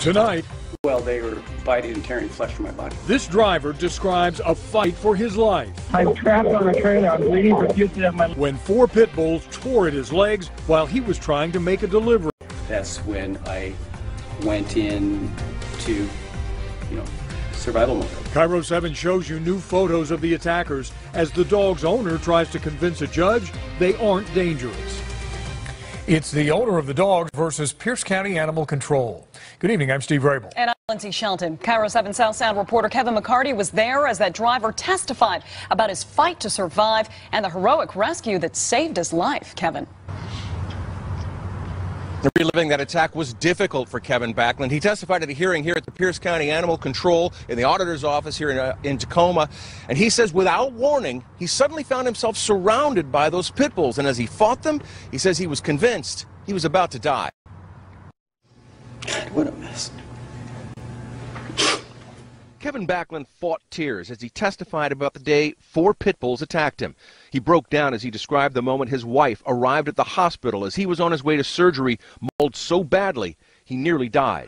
Tonight, well, they were biting and tearing flesh from my body. this driver describes a fight for his life I'm trapped on a trailer. I'm bleeding profusely out my life. when 4 pit bulls tore at his legs while he was trying to make a delivery. That's when I went in to, survival mode. KIRO7 shows you new photos of the attackers as the dog's owner tries to convince a judge they aren't dangerous. It's the owner of the dogs versus Pierce County Animal Control. Good evening, I'm Steve Rabel. And I'm Lindsay Shelton. KIRO7 South Sound reporter Kevin McCarty was there as that driver testified about his fight to survive and the heroic rescue that saved his life. Kevin. Reliving that attack was difficult for Kevin Backlund. He testified at a hearing here at the Pierce County Animal Control in the auditor's office here in Tacoma. And he says without warning, he suddenly found himself surrounded by those pit bulls. And as he fought them, he says he was convinced he was about to die. God, what a mess. Kevin Backlund fought tears as he testified about the day 4 pit bulls attacked him. He broke down as he described the moment his wife arrived at the hospital as he was on his way to surgery, mauled so badly he nearly died.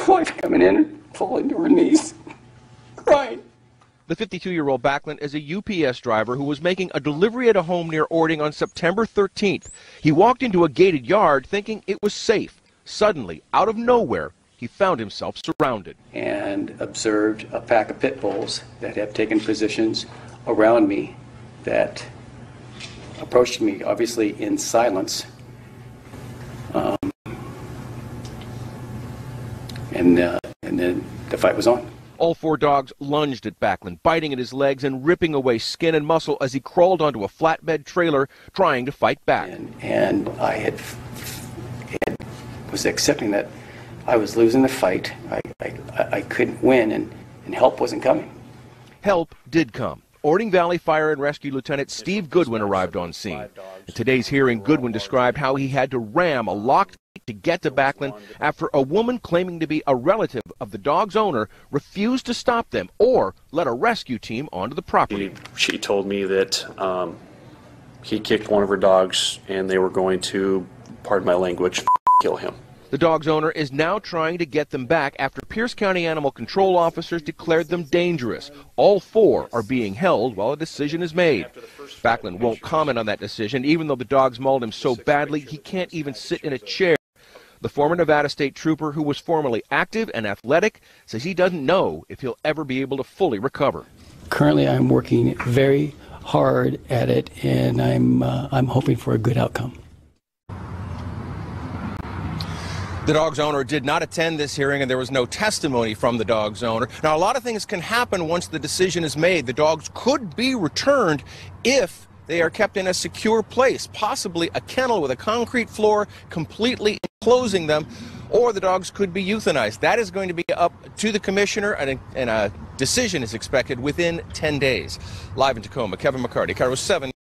Wife coming in and falling to her knees, crying. The 52-year-old Backlund is a UPS driver who was making a delivery at a home near Ording on September 13th. He walked into a gated yard thinking it was safe. Suddenly, out of nowhere, he found himself surrounded. And observed a pack of pit bulls that have taken positions around me that approached me, obviously in silence. And then the fight was on. All 4 dogs lunged at Backlund, biting at his legs and ripping away skin and muscle as he crawled onto a flatbed trailer trying to fight back. And I was accepting that I was losing the fight. I couldn't win, and help wasn't coming. Help did come. Ording Valley Fire and Rescue Lieutenant Steve Goodwin arrived on scene. In today's hearing, Goodwin described how he had to ram a locked gate to get to Backlund after a woman claiming to be a relative of the dog's owner refused to stop them or let a rescue team onto the property. She told me that he kicked one of her dogs and they were going to, pardon my language, kill him. The dog's owner is now trying to get them back after Pierce County Animal Control officers declared them dangerous. All 4 are being held while a decision is made. Backlund won't comment on that decision, even though the dogs mauled him so badly he can't even sit in a chair. The former Nevada State Trooper, who was formerly active and athletic, says he doesn't know if he'll ever be able to fully recover. Currently, I'm working very hard at it, and I'm hoping for a good outcome. The dog's owner did not attend this hearing, and there was no testimony from the dog's owner. Now, a lot of things can happen once the decision is made. The dogs could be returned if they are kept in a secure place, possibly a kennel with a concrete floor completely enclosing them, or the dogs could be euthanized. That is going to be up to the commissioner, and a decision is expected within 10 days. Live in Tacoma, Kevin McCarty, KIRO7.